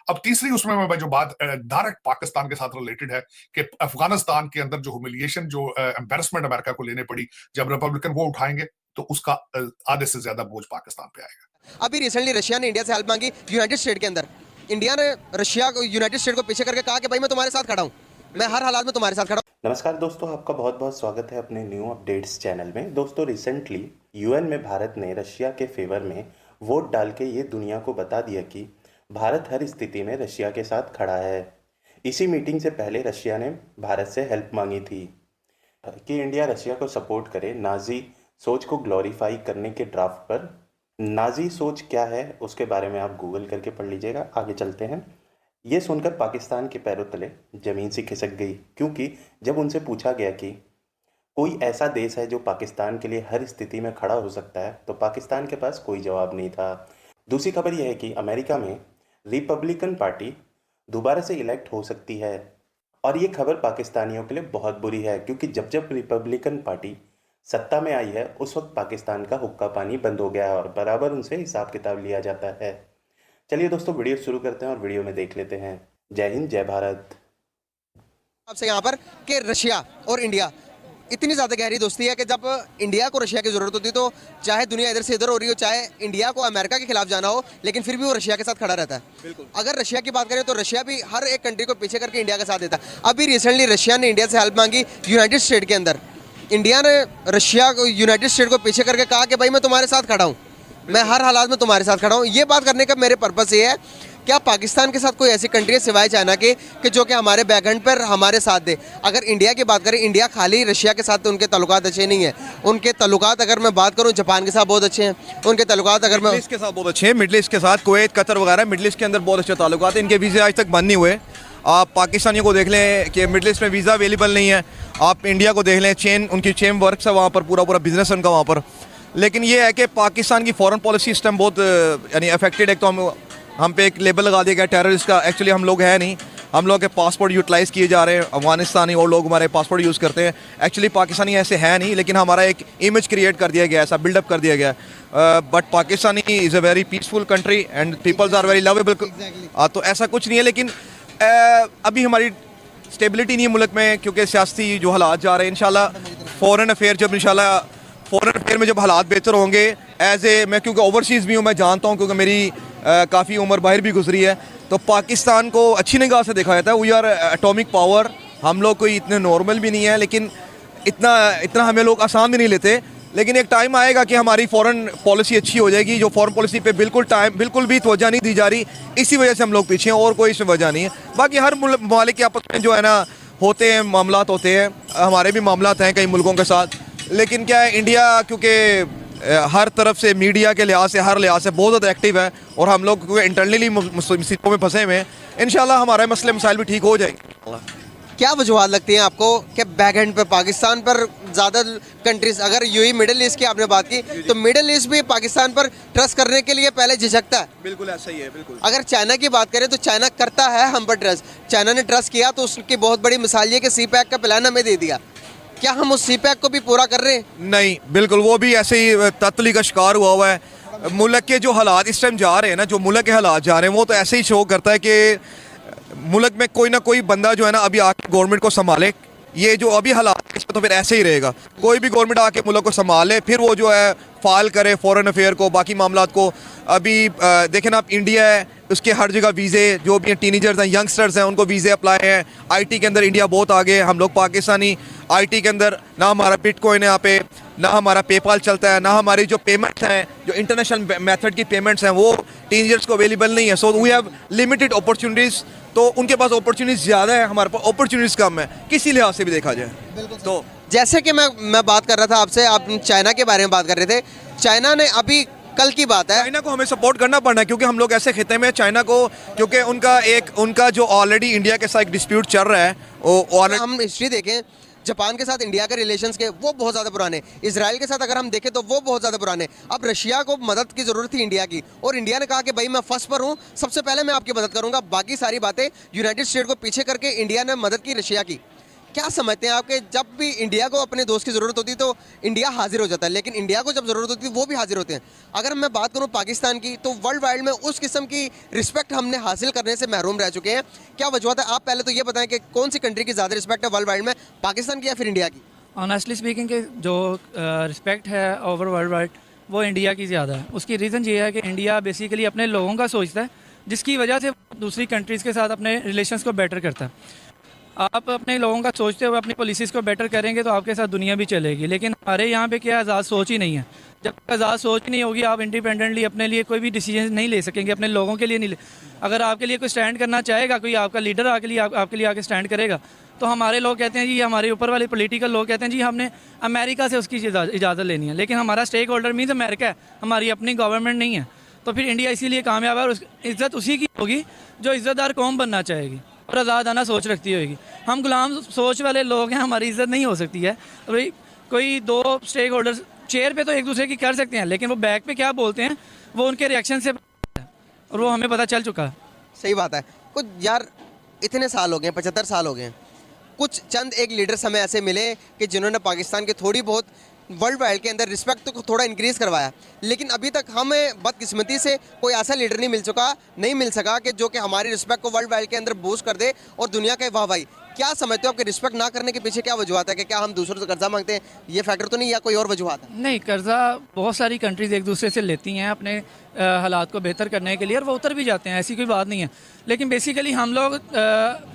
अब तीसरी उसमें मैं जो बात डायरेक्ट पाकिस्तान के साथ रिलेटेड है कि अफगानिस्तान के अंदर जो ह्यूमिलिएशन, जो एम्बेरसमेंट अमेरिका को लेने पड़ी, जब रिपब्लिकन वो उठाएंगे तो उसका आधे से ज्यादा बोझ पाकिस्तान पे आएगा। अभी रिसेंटली रशिया ने इंडिया से हेल्प मांगी यूनाइटेड स्टेट के अंदर। इंडिया ने रशिया को, यूनाइटेड स्टेट को पीछे करके कहा कि भाई मैं तुम्हारे साथ खड़ा हूँ, मैं हर हालात में तुम्हारे साथ खड़ा हूँ। नमस्कार दोस्तों, आपका बहुत बहुत स्वागत है अपने न्यू अपडेट्स चैनल में। दोस्तों, रिसेंटली यूएन में भारत ने रशिया के फेवर में वोट डाल के ये दुनिया को बता दिया कि भारत हर स्थिति में रशिया के साथ खड़ा है। इसी मीटिंग से पहले रशिया ने भारत से हेल्प मांगी थी कि इंडिया रशिया को सपोर्ट करे नाजी सोच को ग्लोरीफाई करने के ड्राफ्ट पर। नाजी सोच क्या है उसके बारे में आप गूगल करके पढ़ लीजिएगा। आगे चलते हैं। ये सुनकर पाकिस्तान के पैरों तले ज़मीन सी खिसक गई, क्योंकि जब उनसे पूछा गया कि कोई ऐसा देश है जो पाकिस्तान के लिए हर स्थिति में खड़ा हो सकता है, तो पाकिस्तान के पास कोई जवाब नहीं था। दूसरी खबर यह है कि अमेरिका में रिपब्लिकन पार्टी दोबारा से इलेक्ट हो सकती है, और ये खबर पाकिस्तानियों के लिए बहुत बुरी है, क्योंकि जब जब रिपब्लिकन पार्टी सत्ता में आई है उस वक्त पाकिस्तान का हुक्का पानी बंद हो गया है और बराबर उनसे हिसाब किताब लिया जाता है। चलिए दोस्तों, वीडियो शुरू करते हैं और वीडियो में देख लेते हैं। जय हिंद, जय भारत। आपसे यहाँ पर कि रशिया और इंडिया इतनी ज़्यादा गहरी दोस्ती है कि जब इंडिया को रशिया की ज़रूरत होती है तो चाहे दुनिया इधर से इधर हो रही हो, चाहे इंडिया को अमेरिका के खिलाफ जाना हो, लेकिन फिर भी वो रशिया के साथ खड़ा रहता है। बिल्कुल। अगर रशिया की बात करें तो रशिया भी हर एक कंट्री को पीछे करके इंडिया का साथ देता है। अभी रिसेंटली रशिया ने इंडिया से हेल्प मांगी यूनाइटेड स्टेट के अंदर। इंडिया ने रशिया को, यूनाइटेड स्टेट को पीछे करके कहा कि भाई मैं तुम्हारे साथ खड़ा हूँ, मैं हर हालात में तुम्हारे साथ खड़ा हूँ। ये बात करने का मेरे पर्पस ये है, क्या पाकिस्तान के साथ कोई ऐसी कंट्री है सिवाय चाइना के कि जो कि हमारे बैकएंड पर हमारे साथ दे। अगर इंडिया की बात करें, इंडिया खाली रशिया के साथ तो उनके ताल्लुकात अच्छे नहीं है। उनके ताल्लुकात अगर मैं बात करूं जापान के साथ बहुत अच्छे हैं, उनके ताल्लुकात अगर मैं के साथ बहुत अच्छे हैं, मिडल ईस्ट के साथ, कुवैत, कतर वगैरह मिडल ईस्ट के अंदर बहुत अच्छे ताल्लुकात हैं। इनके वीज़े आज तक बंद नहीं हुए। आप पाकिस्तानियों को देख लें कि मिडल ईस्ट में वीज़ा अवेलेबल नहीं है। आप इंडिया को देख लें, चेन उनकी चेन वर्क्स है वहाँ पर, पूरा पूरा बिजनेस है उनका वहाँ पर। लेकिन ये है कि पाकिस्तान की फॉरेन पॉलिसी इस टाइम बहुत यानी अफेक्टेड है। तो हम पे एक लेबल लगा दिया गया टेररिस्ट का। एक्चुअली हम लोग है नहीं, हम लोग के पासपोर्ट यूटिलाइज़ किए जा रहे हैं। अफगानिस्तानी और लोग हमारे पासपोर्ट यूज़ करते हैं। एक्चुअली पाकिस्तानी ऐसे है नहीं, लेकिन हमारा एक इमेज क्रिएट कर दिया गया, ऐसा बिल्डअप कर दिया गया। But Pakistani is a very peaceful country and peoples are very lovable. तो ऐसा कुछ नहीं है, लेकिन अभी हमारी स्टेबिलिटी नहीं है मुल्क में, क्योंकि सियासी जो हालात जा रहे हैं। इंशाल्लाह फॉरेन अफेयर में जब हालात बेहतर होंगे, एज ए मैं क्योंकि ओवरसीज़ भी हूँ, मैं जानता हूँ, क्योंकि मेरी काफ़ी उम्र बाहर भी गुजरी है, तो पाकिस्तान को अच्छी निगाह से देखा जाता है। We are atomic power. हम लोग कोई इतने नॉर्मल भी नहीं है, लेकिन इतना हमें लोग आसान भी नहीं लेते। लेकिन एक टाइम आएगा कि हमारी फॉरेन पॉलिसी अच्छी हो जाएगी। जो फॉरेन पॉलिसी पे बिल्कुल भी तवज्जो नहीं दी जा रही, इसी वजह से हम लोग पीछे हैं, और कोई इसमें वजह नहीं है। बाकी हर ममालिक के आपस में जो है ना होते हैं, मामलात होते हैं। हमारे भी मामलात हैं कई मुल्कों के साथ, लेकिन क्या है, इंडिया क्योंकि हर तरफ से मीडिया के लिहाज से, हर लिहाज से बहुत ज़्यादा एक्टिव है, और हम लोग क्योंकि इंटरनली मुसीबतों में फंसे हुए हैं, इंशाल्लाह हमारे मसले मसाइल भी ठीक हो जाएंगे। क्या वजूहत लगती हैं आपको कि बैकएंड पे पाकिस्तान पर ज़्यादा कंट्रीज, अगर यूएई मिडिल ईस्ट की आपने बात की, तो मिडिल ईस्ट भी पाकिस्तान पर ट्रस्ट करने के लिए पहले झिझकता है। बिल्कुल ऐसा ही है, बिल्कुल। अगर चाइना की बात करें तो चाइना करता है हम पर ट्रस्ट। चाइना ने ट्रस्ट किया तो उसकी बहुत बड़ी मिसाल ये कि सी पैक का प्लान हमें दे दिया। क्या हम उस सी पैक को भी पूरा कर रहे हैं? नहीं, बिल्कुल। वो भी ऐसे ही तत्ली का शिकार हुआ है। मुल्क के जो हालात इस टाइम जा रहे हैं ना, जो मुल्क के हालात जा रहे हैं, वो तो ऐसे ही शो करता है कि मुल्क में कोई ना कोई बंदा जो है ना अभी आके गवर्नमेंट को संभाले। ये जो अभी हालात है, इसमें तो फिर ऐसे ही रहेगा। कोई भी गवर्नमेंट आके मुल्क को संभाले, फिर वो जो है फाइल करे फॉरेन अफेयर को, बाकी मामलात को। अभी देखें ना, आप इंडिया है, उसके हर जगह वीज़े, जो भी टीनेजर्स हैं, यंगस्टर्स हैं, उनको वीज़े अप्लाई हैं। आईटी के अंदर इंडिया बहुत आगे। हम लोग पाकिस्तानी आईटी के अंदर, ना हमारा बिटकॉइन है यहाँ पे, ना हमारा पेपाल चलता है, ना हमारी जो पेमेंट्स हैं, जो इंटरनेशनल मेथड की पेमेंट्स हैं, वो टीनेजर्स को अवेलेबल नहीं है। So we have limited opportunities. तो उनके पास अपॉर्चुनिटीज़ ज़्यादा है, हमारे पास अपॉर्चुनिटीज़ कम है, किसी लिहाज से भी देखा जाए तो। जैसे कि मैं बात कर रहा था आपसे, आप चाइना के बारे में बात कर रहे थे। चाइना ने अभी कल की बात है, चाइना को हमें सपोर्ट करना पड़ना है, क्योंकि हम लोग ऐसे खिते में चाइना को, क्योंकि उनका जो ऑलरेडी इंडिया के साथ एक डिस्प्यूट चल रहा है, वो हम हिस्ट्री देखें, जापान के साथ इंडिया के रिलेशंस के वो बहुत ज़्यादा पुराने, इजराइल के साथ अगर हम देखें तो वो बहुत ज़्यादा पुराने। अब रशिया को मदद की ज़रूरत थी इंडिया की, और इंडिया ने कहा कि भाई मैं फर्स्ट पर हूँ, सबसे पहले मैं आपकी मदद करूँगा, बाकी सारी बातें यूनाइटेड स्टेट को पीछे करके इंडिया ने मदद की रशिया की। क्या समझते हैं आपके, जब भी इंडिया को अपने दोस्त की ज़रूरत होती है तो इंडिया हाजिर हो जाता है, लेकिन इंडिया को जब ज़रूरत होती है वो भी हाजिर होते हैं। अगर मैं बात करूं पाकिस्तान की, तो वर्ल्ड वाइड में उस किस्म की रिस्पेक्ट हमने हासिल करने से महरूम रह चुके हैं। क्या वजूहत है? आप पहले तो ये बताएं कि कौन सी कंट्री की ज़्यादा रिस्पेक्ट है वर्ल्ड वाइड में, पाकिस्तान की या फिर इंडिया की? ऑनेस्टली स्पीकिंग के जो रिस्पेक्ट है ओवर वर्ल्ड वाइड, वो इंडिया की ज़्यादा है। उसकी रीज़न ये है कि इंडिया बेसिकली अपने लोगों का सोचता है, जिसकी वजह से दूसरी कंट्रीज़ के साथ अपने रिलेशंस को बेटर करता है। आप अपने लोगों का सोचते हुए अपनी पॉलिसीज़ को बेटर करेंगे तो आपके साथ दुनिया भी चलेगी, लेकिन हमारे यहाँ पे क्या आज़ाद सोच ही नहीं है। जब तक आज़ाद सोच ही नहीं होगी, आप इंडिपेंडेंटली अपने लिए कोई भी डिसीजन नहीं ले सकेंगे, अपने लोगों के लिए नहीं ले। अगर आपके लिए कोई स्टैंड करना चाहेगा, कोई आपका लीडर आपके लिए आके स्टैंड करेगा, तो हमारे लोग कहते हैं जी, हमारे ऊपर वाले पॉलिटिकल लोग कहते हैं जी हमने अमेरिका से उसकी इजाज़त लेनी है, लेकिन हमारा स्टेक होल्डर मीन्स अमेरिका है, हमारी अपनी गवर्नमेंट नहीं है। तो फिर इंडिया इसीलिए कामयाब है, और इज़्ज़त उसी की होगी जो इज़्ज़तदार कौम बनना चाहेगी और आज़ाद आना सोच रखती होगी। हम गुलाम सोच वाले लोग हैं, हमारी इज़्ज़त नहीं हो सकती है। तो भाई कोई दो स्टेक होल्डर्स चेयर पे तो एक दूसरे की कर सकते हैं, लेकिन वो बैक पे क्या बोलते हैं वो उनके रिएक्शन से, और वो हमें पता चल चुका है। सही बात है। कुछ यार, इतने साल हो गए, 75 साल हो गए हैं, कुछ चंद एक लीडर्स हमें ऐसे मिले कि जिन्होंने पाकिस्तान के थोड़ी बहुत वर्ल्ड वाइड के अंदर रिस्पेक्ट को थोड़ा इंक्रीज़ करवाया, लेकिन अभी तक हमें बदकिस्मती से कोई ऐसा लीडर नहीं मिल सका कि जो कि हमारी रिस्पेक्ट को वर्ल्ड वाइड के अंदर बूस्ट कर दे और दुनिया के वाह भाई। क्या समझते हो आपके रिस्पेक्ट ना करने के पीछे क्या वजूहत है? कि क्या हम दूसरों से कर्जा मांगते हैं, ये फैक्टर तो नहीं, या कोई और वजूहत है? नहीं, कर्जा बहुत सारी कंट्रीज़ एक दूसरे से लेती हैं अपने हालात को बेहतर करने के लिए, और वो उतर भी जाते हैं, ऐसी कोई बात नहीं है। लेकिन बेसिकली हम लोग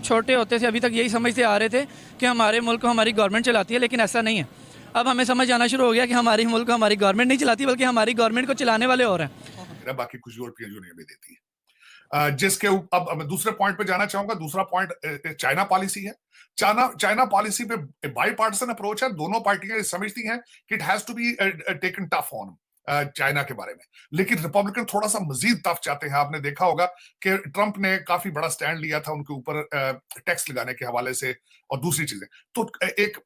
छोटे होते से अभी तक यही समझते आ रहे थे कि हमारे मुल्क को हमारी गवर्नमेंट चलाती है, लेकिन ऐसा नहीं है। अब हमें समझ आना शुरू हो गया कि हमारी मुल्क को हमारी गवर्नमेंट नहीं चलाती, बल्कि हमारी गवर्नमेंट को चलाने वाले और हैं। बाकी कुछ यूरोपियन यूनियन भी देती है। जिसके अब मैं दूसरे पॉइंट पे जाना चाहूंगा। दूसरा पॉइंट चाइना पॉलिसी है। चाइना पॉलिसी पे बाई पार्टिसन अप्रोच है। दोनों पार्टियां समझती हैं कि it has to be taken tough on China के बारे में, लेकिन रिपब्लिकन थोड़ा सा मजीद टफ चाहते हैं। आपने देखा होगा कि ट्रंप ने काफी बड़ा स्टैंड लिया था उनके ऊपर टैक्स लगाने के हवाले से और दूसरी चीजें। तो एक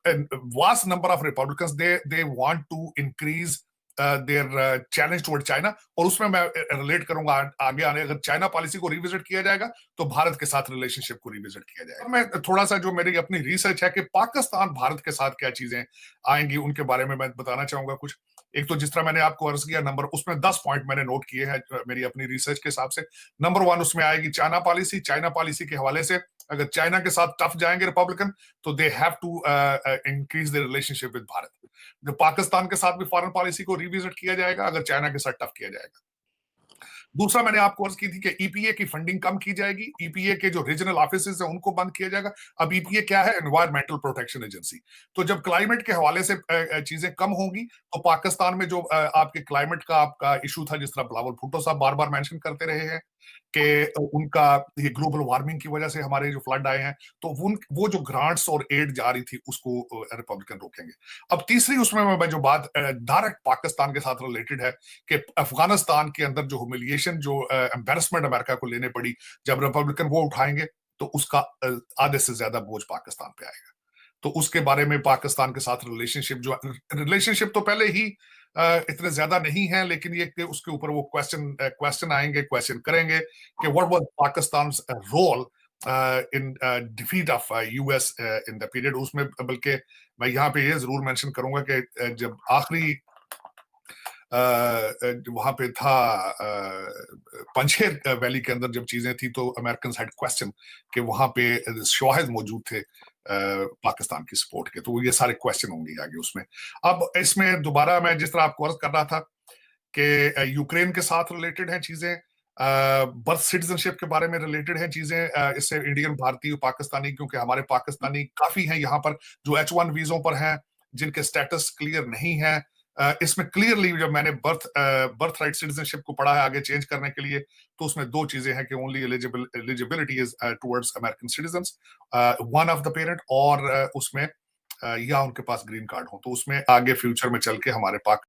vast number of Republicans they want to increase their challenge toward China, और उसमें मैं रिलेट करूंगा आगे आने, अगर चाइना पॉलिसी को रिविजिट किया जाएगा तो भारत के साथ रिलेशनशिप को रिविजिट किया जाएगा। मैं थोड़ा सा जो मेरी अपनी रिसर्च है कि पाकिस्तान भारत के साथ क्या चीजें आएंगी उनके बारे में मैं बताना चाहूंगा कुछ। एक तो जिस तरह मैंने आपको अर्ज किया नंबर, उसमें 10 पॉइंट मैंने नोट किए हैं मेरी अपनी रिसर्च के हिसाब से। नंबर 1 उसमें आएगी चाइना पॉलिसी। चाइना पॉलिसी के हवाले से अगर चाइना के साथ टफ जाएंगे रिपब्लिकन तो they have to increase the relationship with Bharat. जो पाकिस्तान के साथ भी फॉरेन पॉलिसी को रिविजिट किया जाएगा अगर चाइना के साथ टफ किया जाएगा। दूसरा मैंने आपको अर्ज की थी कि ईपीए की फंडिंग कम की जाएगी। ईपीए के जो रीजनल ऑफिसेज हैं उनको बंद किया जाएगा। अब ईपीए क्या है? Environmental protection agency. तो जब क्लाइमेट के हवाले से चीजें कम होंगी तो पाकिस्तान में जो आपके क्लाइमेट का आपका इशू था, जिस तरह बिलावल भुट्टो साहब बार बार मेंशन करते रहे हैं कि उनका ये ग्लोबल वार्मिंग की वजह से हमारे जो फ्लड आए हैं, तो वो जो ग्रांट्स और एड जा रही थी उसको रिपब्लिकन रोकेंगे। अब तीसरी उसमें मैं जो बात डायरेक्ट पाकिस्तान के साथ रिलेटेड है कि अफगानिस्तान के अंदर जो ह्यूमिलिएशन, जो एम्बेरसमेंट अमेरिका को लेने पड़ी, जब रिपब्लिकन वो उठाएंगे तो उसका आधे से ज्यादा बोझ पाकिस्तान पे आएगा। तो उसके बारे में पाकिस्तान के साथ रिलेशनशिप तो पहले ही इतने ज्यादा नहीं है, लेकिन ये कि उसके ऊपर वो क्वेश्चन आएंगे, क्वेश्चन करेंगे कि what was Pakistan role in defeat of US in the period. उसमें बल्कि मैं यहाँ पे ये जरूर मेंशन करूंगा कि जब आखिरी वहां पे था पंजशेर वैली के अंदर जब चीजें थी तो अमेरिकन हैड क्वेश्चन कि वहां पे शवाहिद मौजूद थे पाकिस्तान की सपोर्ट के, तो ये सारे क्वेश्चन होंगे आगे उसमें। अब इसमें दोबारा मैं जिस तरह आपको अर्ज कर रहा था कि यूक्रेन के साथ रिलेटेड है चीजें, बर्थ सिटीजनशिप के बारे में रिलेटेड है चीजें, इससे इंडियन, भारतीय, पाकिस्तानी, क्योंकि हमारे पाकिस्तानी काफी हैं यहाँ पर जो H1 वीजों पर हैं जिनके स्टेटस क्लियर नहीं है। इसमें क्लियरली जब मैंने बर्थ राइट सिटीजनशिप को पढ़ा है आगे चेंज करने के लिए, तो उसमें दो चीजें हैं कि only eligibility is towards American citizens, one of the parent, और उसमें या उनके पास ग्रीन कार्ड हो, तो उसमें आगे फ्यूचर में चल के हमारे पाक